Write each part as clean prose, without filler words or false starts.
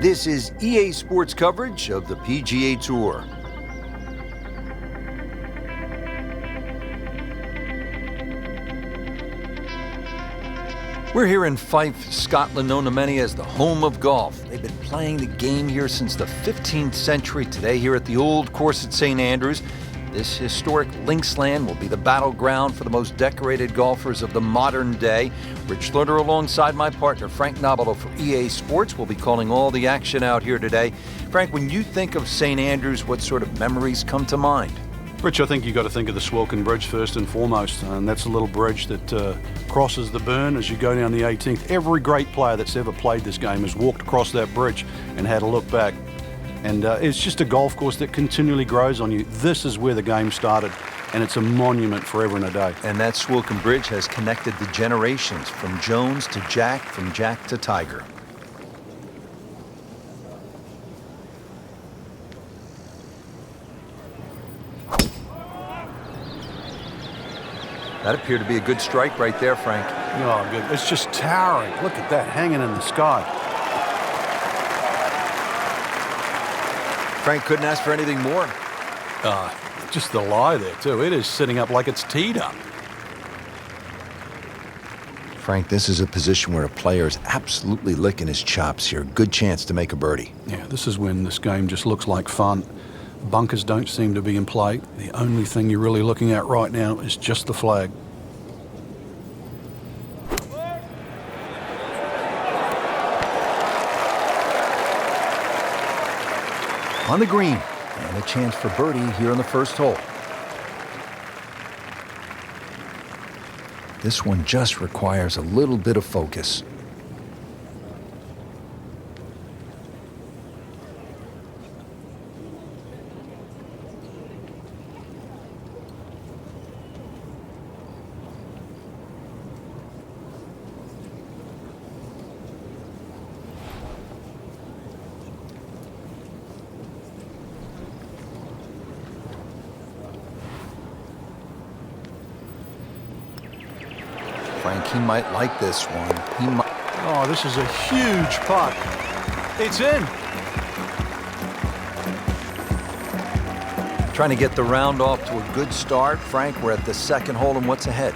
This is EA Sports coverage of the PGA Tour. We're here in Fife, Scotland, known to many as the home of golf. They've been playing the game here since the 15th century. Today here at the old course at St. Andrews, this historic linksland will be the battleground for the most decorated golfers of the modern day. Rich Lerner alongside my partner Frank Nobilo for EA Sports will be calling all the action out here today. Frank, when you think of St. Andrews, what sort of memories come to mind? Rich, I think you've got to think of the Swilcan Bridge first and foremost, and that's a little bridge that crosses the burn as you go down the 18th. Every great player that's ever played this game has walked across that bridge and had a look back. And it's just a golf course that continually grows on you. This is where the game started, and it's a monument forever and a day. And that Swilcan Bridge has connected the generations, from Jones to Jack, from Jack to Tiger. That appeared to be a good strike right there, Frank. Oh, good. It's just towering. Look at that, hanging in the sky. Frank couldn't ask for anything more. Just the lie there, too. It is sitting up like it's teed up. Frank, this is a position where a player is absolutely licking his chops here. Good chance to make a birdie. Yeah, this is when this game just looks like fun. Bunkers don't seem to be in play. The only thing you're really looking at right now is just the flag. On the green, and a chance for birdie here on the first hole. This one just requires a little bit of focus. Frank, he might like this one. Oh, this is a huge putt. It's in. Trying to get the round off to a good start. Frank, we're at the second hole, and what's ahead?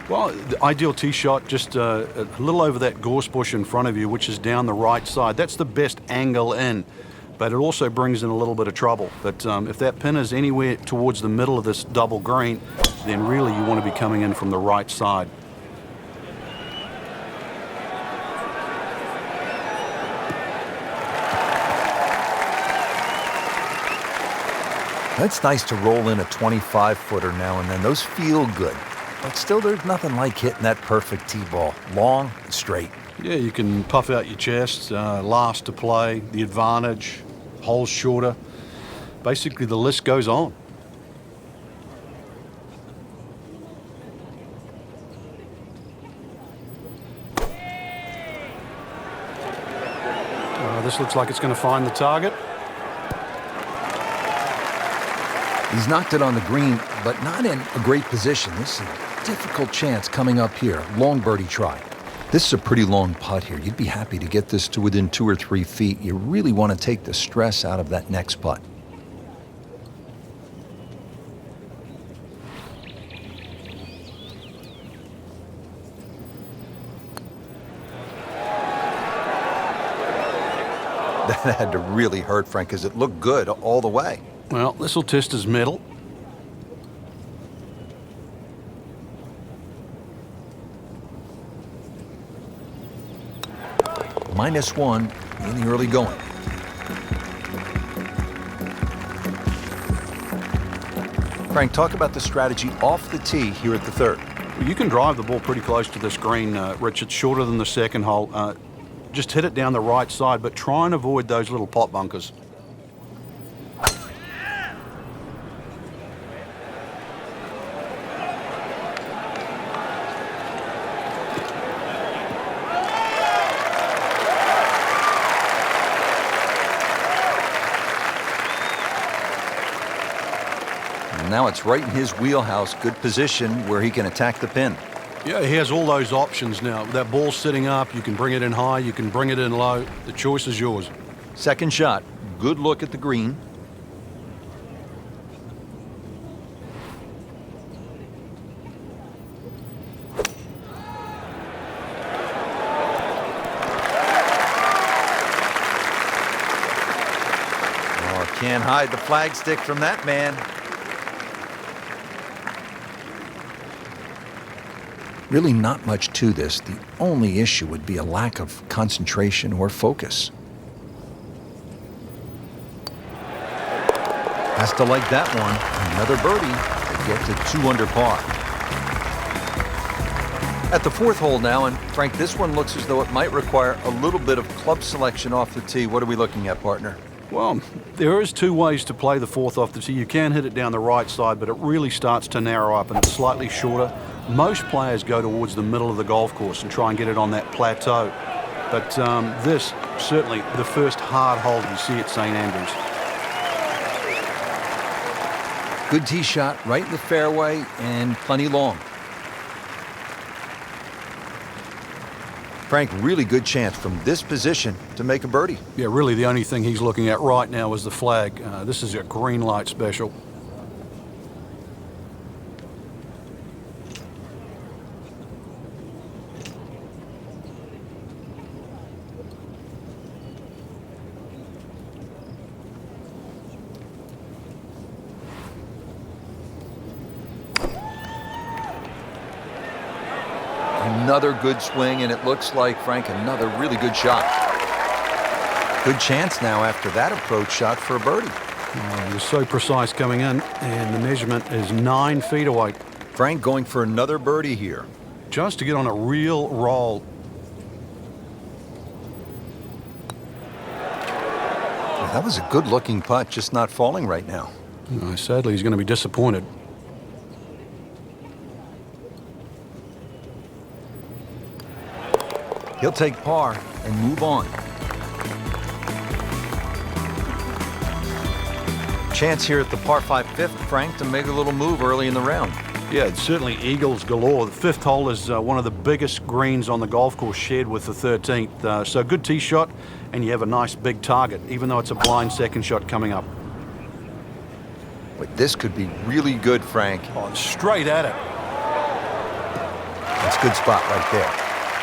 Well, the ideal tee shot just a little over that gorse bush in front of you, which is down the right side. That's the best angle in, but it also brings in a little bit of trouble. But if that pin is anywhere towards the middle of this double green, then really you want to be coming in from the right side. It's nice to roll in a 25-footer now and then. Those feel good. But still, there's nothing like hitting that perfect tee ball. Long and straight. Yeah, you can puff out your chest, last to play, the advantage, holes shorter. Basically, the list goes on. This looks like it's going to find the target. He's knocked it on the green, but not in a great position. This is a difficult chance coming up here. Long birdie try. This is a pretty long putt here. You'd be happy to get this to within 2 or 3 feet. You really want to take the stress out of that next putt. That had to really hurt, Frank, because it looked good all the way. Well, this will test his mettle. -1 in the early going. Frank, talk about the strategy off the tee here at the third. You can drive the ball pretty close to this green, Rich. It's shorter than the second hole. Just hit it down the right side, but try and avoid those little pot bunkers. Now it's right in his wheelhouse. Good position where he can attack the pin. Yeah, he has all those options now. That ball's sitting up. You can bring it in high. You can bring it in low. The choice is yours. Second shot, good look at the green. Oh, can't hide the flagstick from that man. Really not much to this. The only issue would be a lack of concentration or focus. Has to like that one. Another birdie to get to 2 under par. At the fourth hole now, and Frank, this one looks as though it might require a little bit of club selection off the tee. What are we looking at, partner? Well, there is 2 ways to play the fourth off the tee. You can hit it down the right side, but it really starts to narrow up and it's slightly shorter. Most players go towards the middle of the golf course and try and get it on that plateau. But this, certainly the first hard hole you see at St. Andrews. Good tee shot right in the fairway and plenty long. Frank, really good chance from this position to make a birdie. Yeah, really the only thing he's looking at right now is the flag. This is a green light special. Another good swing, and it looks like, Frank, another really good shot. Good chance now after that approach shot for a birdie. Oh, he was so precise coming in, and the measurement is 9 feet away. Frank going for another birdie here. Just to get on a real roll. Well, that was a good-looking putt, just not falling right now. Sadly, he's going to be disappointed. He'll take par and move on. Chance here at the par 5 fifth, Frank, to make a little move early in the round. Yeah, it's certainly eagles galore. The fifth hole is one of the biggest greens on the golf course, shared with the 13th. So good tee shot, and you have a nice big target, even though it's a blind second shot coming up. But this could be really good, Frank. Oh, straight at it. That's a good spot right there.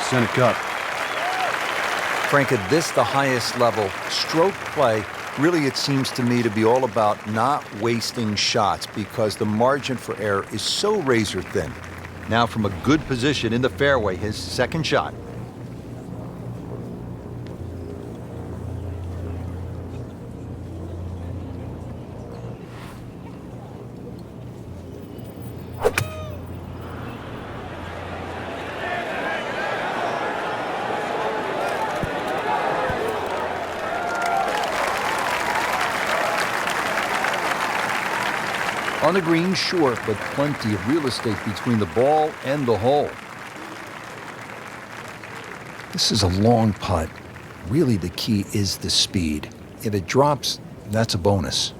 Center cut. Frank, at this, the highest level, stroke play, really it seems to me to be all about not wasting shots because the margin for error is so razor thin. Now from a good position in the fairway, his second shot. On the green, sure, but plenty of real estate between the ball and the hole. This is a long putt. Really, the key is the speed. If it drops, that's a bonus.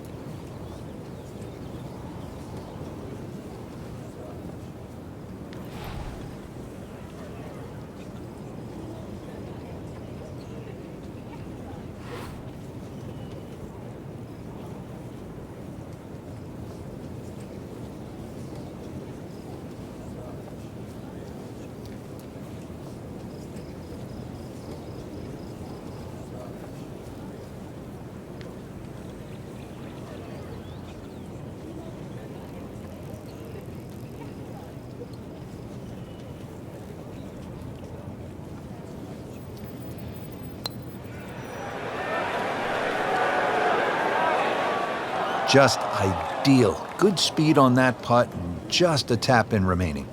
Just ideal. Good speed on that putt and just a tap in remaining.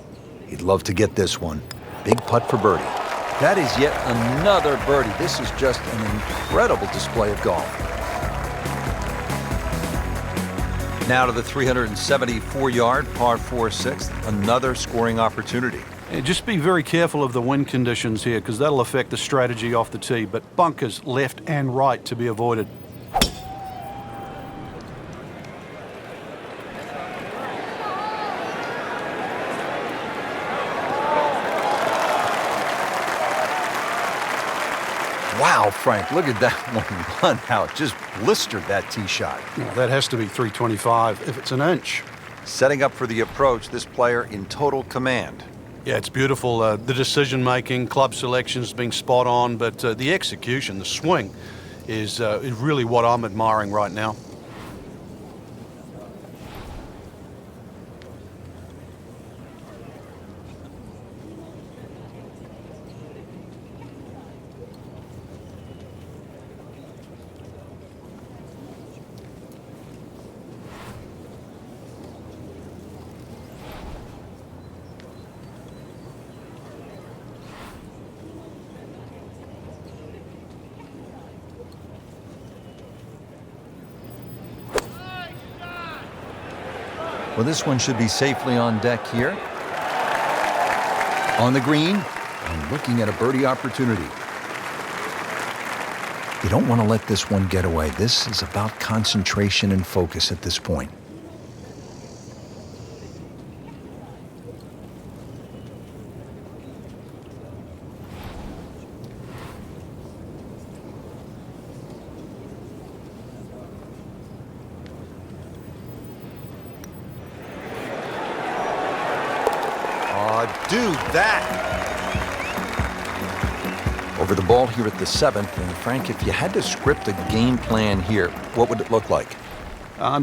He'd love to get this one. Big putt for birdie. That is yet another birdie. This is just an incredible display of golf. Now to the 374-yard par 4 sixth, another scoring opportunity. Yeah, just be very careful of the wind conditions here because that'll affect the strategy off the tee, but bunkers left and right to be avoided. Wow, Frank, look at that one run out. Just blistered that tee shot. Well, that has to be 325 if it's an inch. Setting up for the approach, this player in total command. Yeah, it's beautiful. The decision-making, club selection's been spot on, but the execution, the swing, is really what I'm admiring right now. Well, this one should be safely on deck here. On the green, and looking at a birdie opportunity. You don't want to let this one get away. This is about concentration and focus at this point. Do that. Over the ball here at the 7th. And Frank, if you had to script a game plan here, what would it look like?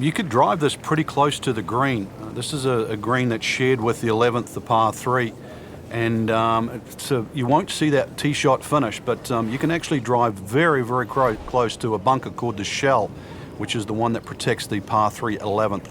You could drive this pretty close to the green. This is a green that's shared with the 11th, the par 3. And so you won't see that tee shot finish, but you can actually drive very, very close to a bunker called the shell, which is the one that protects the par 3 11th.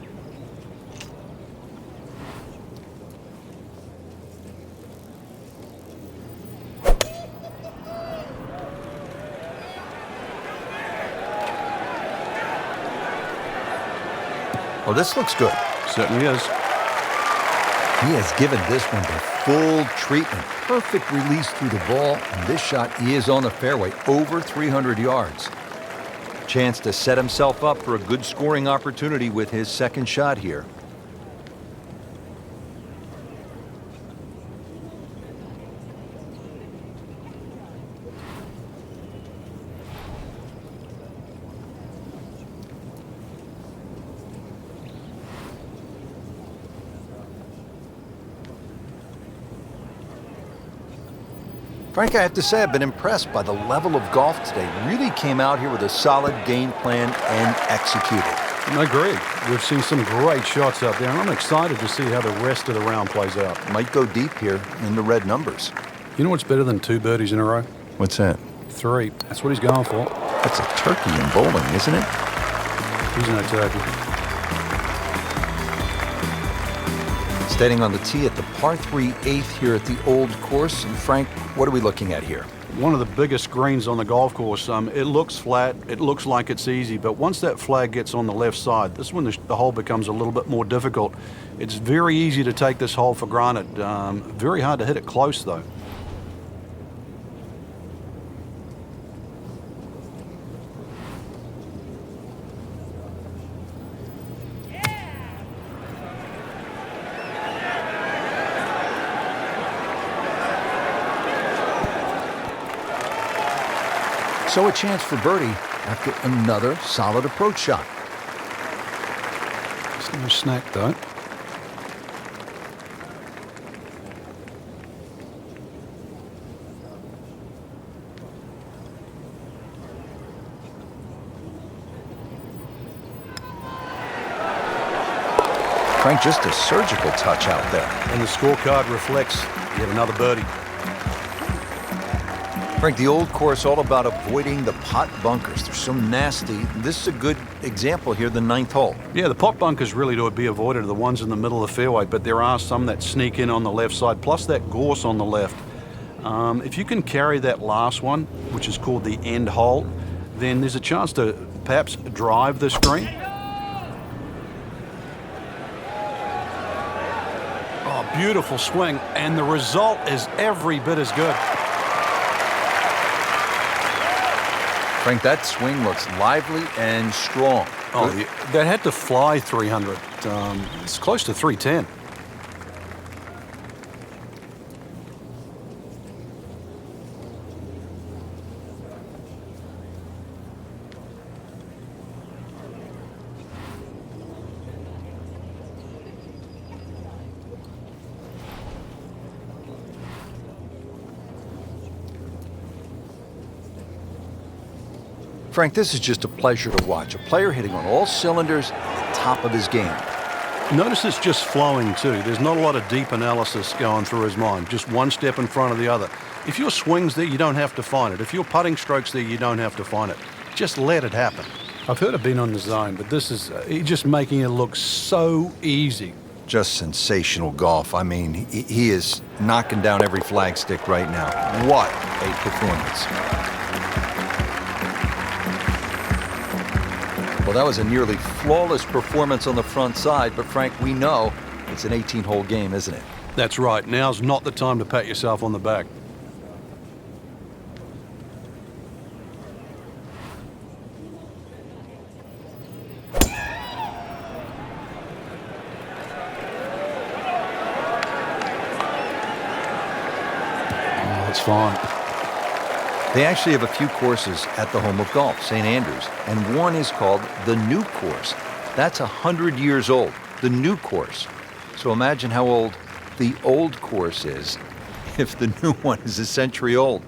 Well, this looks good. Certainly is. He has given this one the full treatment. Perfect release through the ball, and this shot is on the fairway, over 300 yards. Chance to set himself up for a good scoring opportunity with his second shot here. Frank, I have to say I've been impressed by the level of golf today. Really came out here with a solid game plan and executed. I agree. We've seen some great shots out there, and I'm excited to see how the rest of the round plays out. Might go deep here in the red numbers. You know what's better than 2 birdies in a row? What's that? 3. That's what he's going for. That's a turkey in bowling, isn't it? He's no turkey. Standing on the tee at the par 3 8th here at the old course. And Frank, what are we looking at here? One of the biggest greens on the golf course. It looks flat, it looks like it's easy, but once that flag gets on the left side, this is when the hole becomes a little bit more difficult. It's very easy to take this hole for granted. Very hard to hit it close, though. So a chance for birdie after another solid approach shot. It's no snack, though. Frank, just a surgical touch out there. And the scorecard reflects yet another birdie. Frank, the old course all about avoiding the pot bunkers. They're so nasty. This is a good example here, the 9th hole. Yeah, the pot bunkers really to be avoided are the ones in the middle of the fairway, but there are some that sneak in on the left side, plus that gorse on the left. If you can carry that last one, which is called the end hole, then there's a chance to perhaps drive this green. Oh, beautiful swing, and the result is every bit as good. Frank, that swing looks lively and strong. Oh, that had to fly 300. It's close to 310. Frank, this is just a pleasure to watch. A player hitting on all cylinders at the top of his game. Notice it's just flowing too. There's not a lot of deep analysis going through his mind. Just one step in front of the other. If your swing's there, you don't have to find it. If your putting stroke's there, you don't have to find it. Just let it happen. I've heard of being on the zone, but this is he's just making it look so easy. Just sensational golf. I mean, he is knocking down every flagstick right now. What a performance. Well, that was a nearly flawless performance on the front side, but Frank, we know it's an 18-hole game, isn't it? That's right. Now's not the time to pat yourself on the back. Oh, that's fine. They actually have a few courses at the home of golf, St. Andrews, and one is called the New Course. That's 100 years old, the New Course. So imagine how old the old course is if the new one is a century old.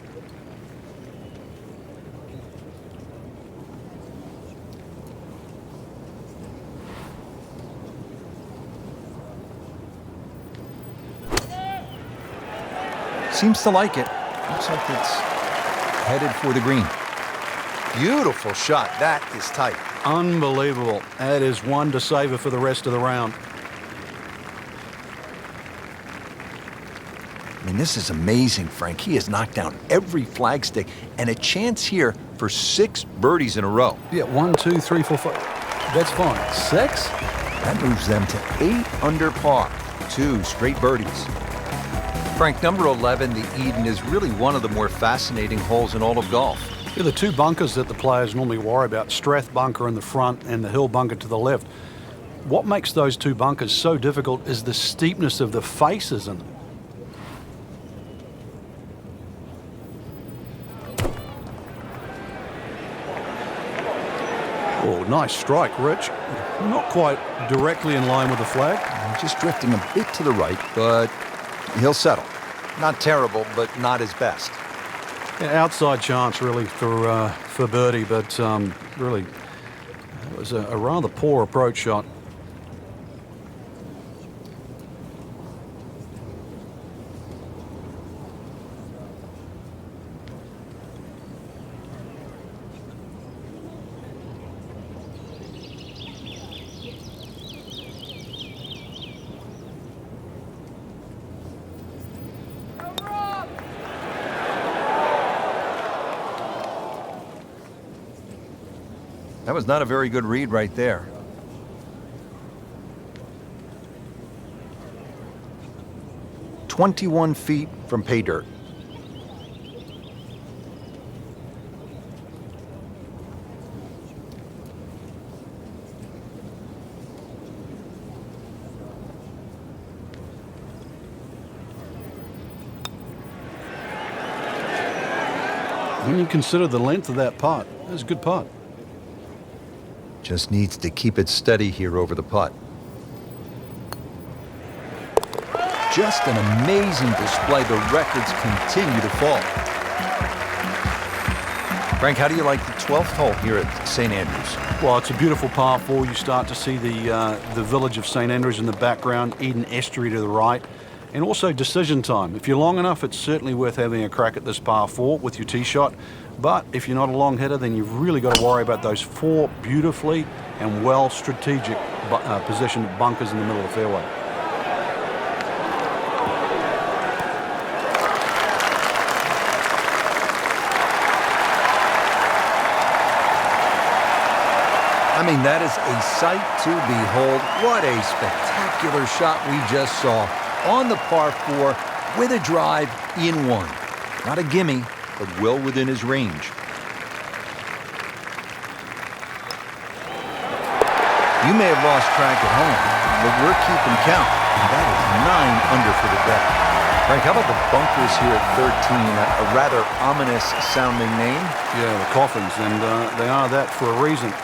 Seems to like it. Looks like it's headed for the green. Beautiful shot. That is tight. Unbelievable. That is one to savor for the rest of the round. I mean, this is amazing, Frank. He has knocked down every flagstick and a chance here for 6 birdies in a row. Yeah, 1, 2, 3, 4, 5. That's fine. 6? That moves them to 8 under par. 2 straight birdies. Frank, number 11, the Eden, is really one of the more fascinating holes in all of golf. Yeah, the 2 bunkers that the players normally worry about, Strath bunker in the front and the Hill bunker to the left. What makes those 2 bunkers so difficult is the steepness of the faces in them. Oh, nice strike, Rich. Not quite directly in line with the flag. Just drifting a bit to the right, but he'll settle. Not terrible, but not his best. Yeah, outside chance, really, for birdie, but really, it was a rather poor approach shot. That was not a very good read right there. "21 feet from pay dirt." When you consider the length of that putt, that's a good putt. Just needs to keep it steady here over the putt. Just an amazing display. The records continue to fall. Frank, how do you like the 12th hole here at St. Andrews? Well, it's a beautiful par 4. You start to see the village of St. Andrews in the background, Eden Estuary to the right, and also decision time. If you're long enough, it's certainly worth having a crack at this par 4 with your tee shot. But if you're not a long hitter, then you've really got to worry about those 4 beautifully and well strategic positioned bunkers in the middle of the fairway. I mean, that is a sight to behold. What a spectacular shot we just saw on the par 4 with a drive in 1. Not a gimme, but well within his range. You may have lost track at home, but we're keeping count. And that is 9 under for the day. Frank, how about the bunkers here at 13? A rather ominous sounding name. Yeah, the coffins, and they are that for a reason.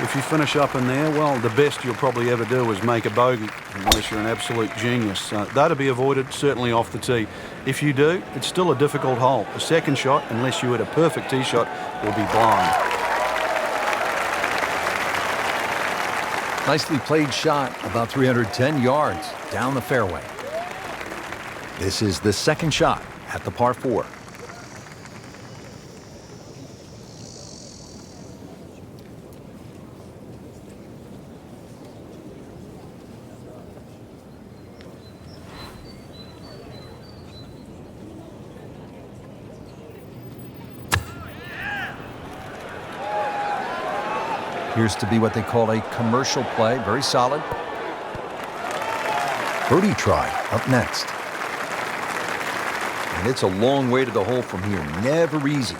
If you finish up in there, well, the best you'll probably ever do is make a bogey, unless you're an absolute genius. They're to be avoided, certainly off the tee. If you do, it's still a difficult hole. A second shot, unless you hit a perfect tee shot, will be blind. Nicely played shot, about 310 yards down the fairway. This is the second shot at the par 4. Appears to be what they call a commercial play. Very solid. Birdie try up next. And it's a long way to the hole from here. Never easy.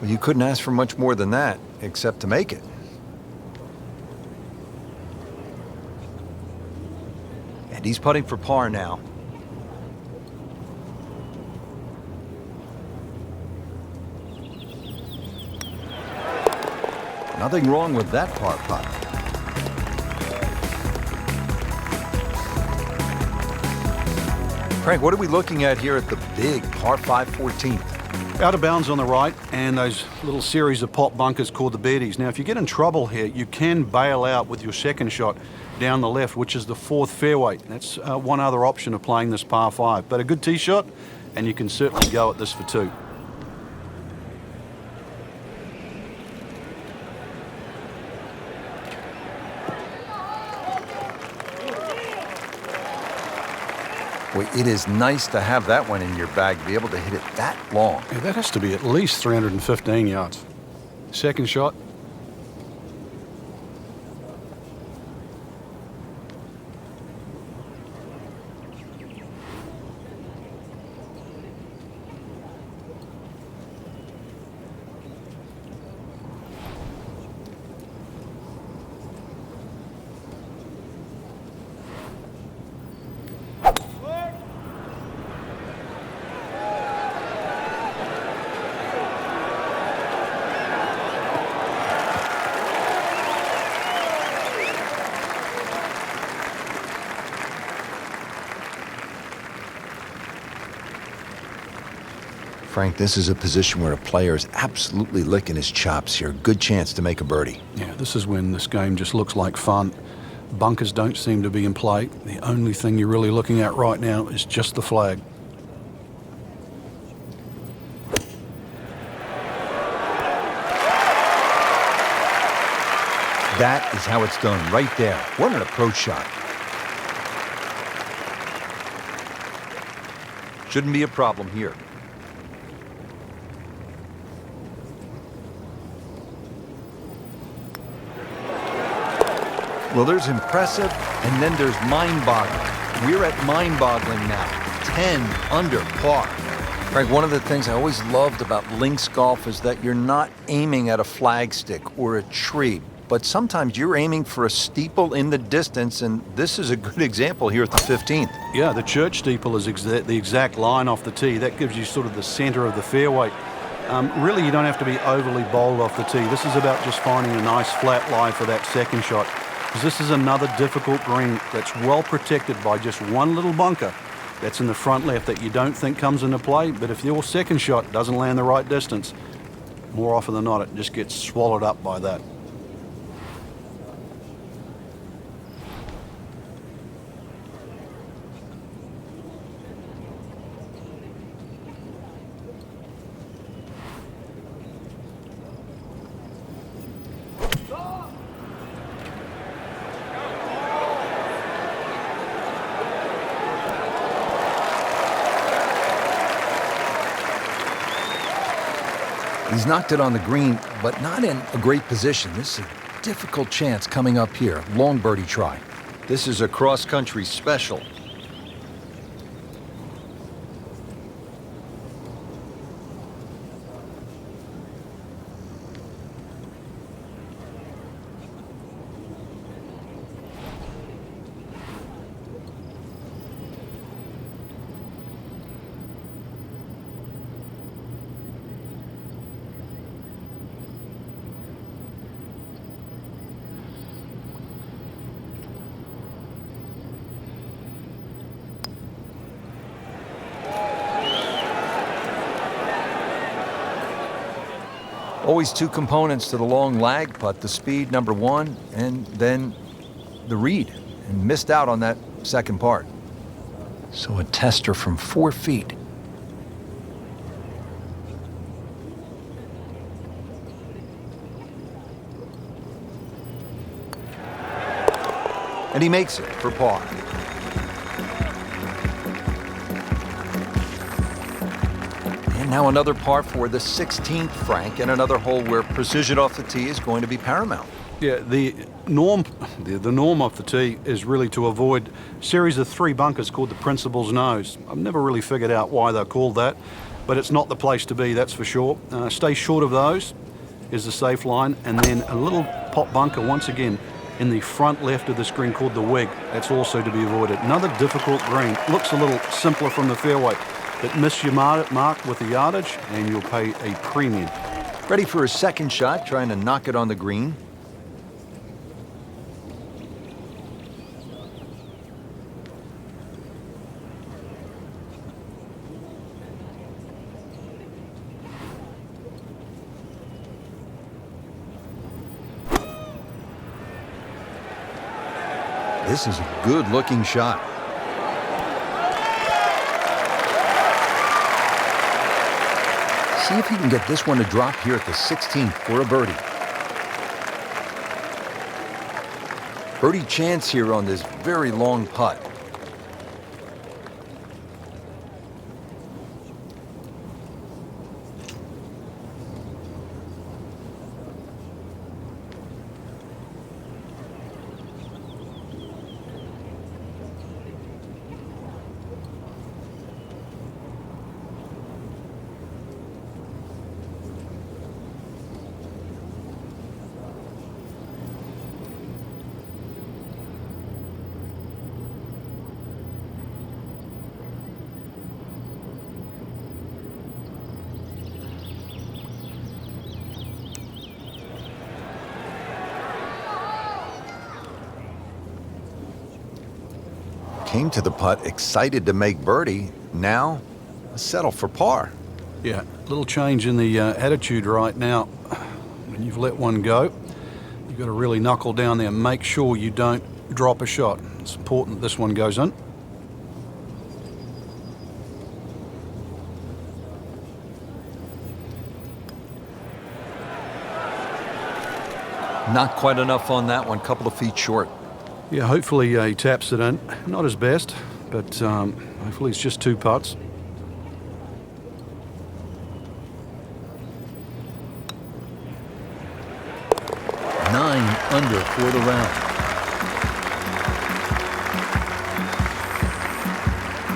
Well, you couldn't ask for much more than that, except to make it. And he's putting for par now. Nothing wrong with that par putt. Frank, what are we looking at here at the big par 5 14th? Out of bounds on the right, and those little series of pop bunkers called the birdies. Now, if you get in trouble here, you can bail out with your second shot down the left, which is the 4th fairway. That's one other option of playing this par 5. But a good tee shot, and you can certainly go at this for 2. Well, it is nice to have that one in your bag, to be able to hit it that long. Yeah, that has to be at least 315 yards. Second shot. Frank, this is a position where a player is absolutely licking his chops here. Good chance to make a birdie. Yeah, this is when this game just looks like fun. Bunkers don't seem to be in play. The only thing you're really looking at right now is just the flag. That is how it's done, right there. What an approach shot. Shouldn't be a problem here. Well, there's impressive, and then there's mind-boggling. We're at mind-boggling now. 10 under par. Frank, one of the things I always loved about links golf is that you're not aiming at a flagstick or a tree, but sometimes you're aiming for a steeple in the distance, and this is a good example here at the 15th. Yeah, the church steeple is the exact line off the tee. That gives you sort of the center of the fairway. Really, you don't have to be overly bold off the tee. This is about just finding a nice flat lie for that second shot. Because this is another difficult green that's well protected by just one little bunker that's in the front left that you don't think comes into play. But if your second shot doesn't land the right distance, more often than not, it just gets swallowed up by that. He's knocked it on the green, but not in a great position. This is a difficult chance coming up here. Long birdie try. This is a cross-country special. Always two components to the long lag putt, the speed, number one, and then the read, and missed out on that second part. So a tester from 4 feet. And he makes it for par. And now another par for the 16th, Frank, and another hole where precision off the tee is going to be paramount. Yeah, the norm off the tee is really to avoid a series of 3 bunkers called the Principal's Nose. I've never really figured out why they're called that, but it's not the place to be, that's for sure. Stay short of those is the safe line, and then a little pop bunker once again in the front left of the screen called the Wig. That's also to be avoided. Another difficult green. Looks a little simpler from the fairway, but miss your mark with the yardage and you'll pay a premium. Ready for his second shot, trying to knock it on the green. This is a good-looking shot. See if he can get this one to drop here at the 16th for a birdie. Birdie chance here on this very long putt. Came to the putt excited to make birdie. Now, settle for par. Yeah, little change in the attitude right now. When you've let one go, you've got to really knuckle down there and make sure you don't drop a shot. It's important that this one goes in. Not quite enough on that one, couple of feet short. Yeah, hopefully he taps it in. Not his best, but hopefully it's just 2 putts. Nine under for the round.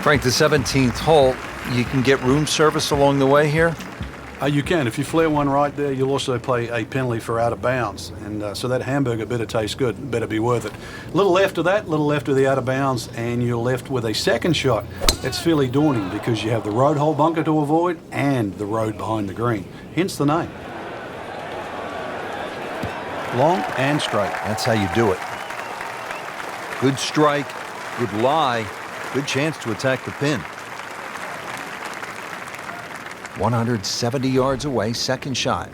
Frank, the 17th hole, you can get room service along the way here? You can. If you flare one right there, you'll also pay a penalty for out of bounds. And so that hamburger better taste good, better be worth it. A little left of that, a little left of the out of bounds, and you're left with a second shot. It's fairly daunting because you have the road hole bunker to avoid and the road behind the green. Hence the name. Long and straight. That's how you do it. Good strike, good lie, good chance to attack the pin. 170 yards away, second shot.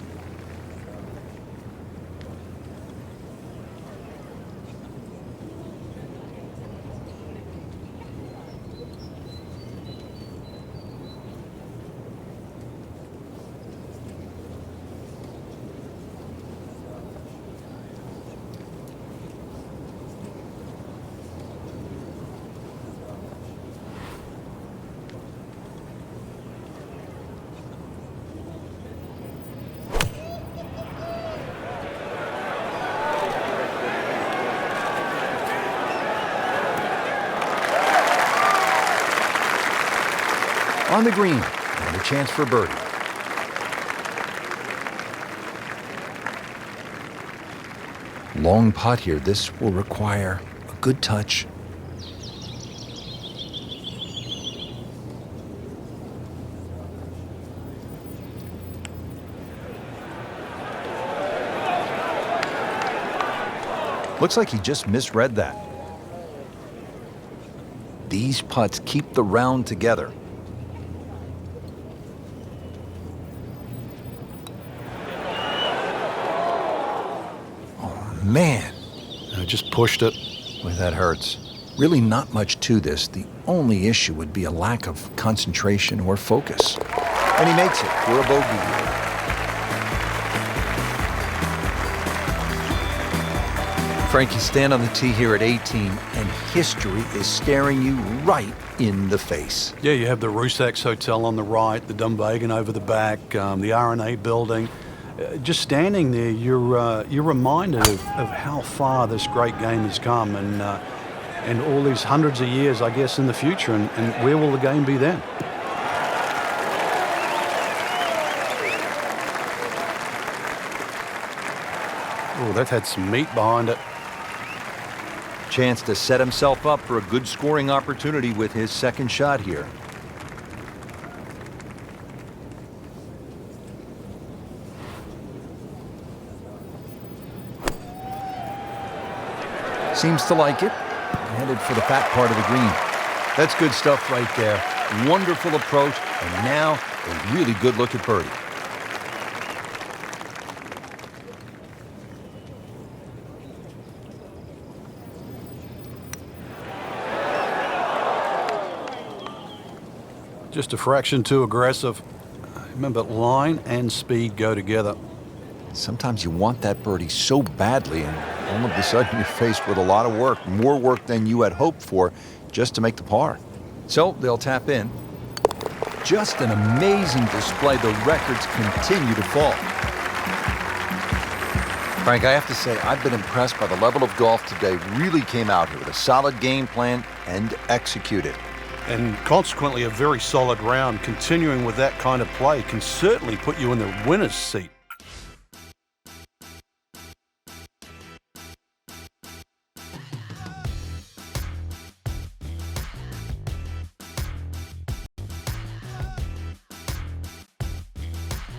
On the green, and a chance for birdie. Long putt here. This will require a good touch. Looks like he just misread that. These putts keep the round together. man. Just pushed it. Boy, that hurts. Really not much to this. The only issue would be a lack of concentration or focus. And he makes it for a bogey here. Frank, you stand on the tee here at 18, and history is staring you right in the face. Yeah, you have the Rusak's Hotel on the right, the Dunvegan over the back, the R&A building. Just standing there, you're reminded of how far this great game has come, and all these hundreds of years, I guess, in the future, and where will the game be then? Oh, that had some meat behind it. Chance to set himself up for a good scoring opportunity with his second shot here. Seems to like it. Headed for the fat part of the green. That's good stuff right there. Wonderful approach, and now a really good look at birdie. Just a fraction too aggressive. Remember, line and speed go together. Sometimes you want that birdie so badly, and all of a sudden you're faced with a lot of work, more work than you had hoped for, just to make the par. So they'll tap in. Just an amazing display. The records continue to fall. Frank, I have to say, I've been impressed by the level of golf today. Really came out here with a solid game plan and executed. And consequently, a very solid round. Continuing with that kind of play can certainly put you in the winner's seat.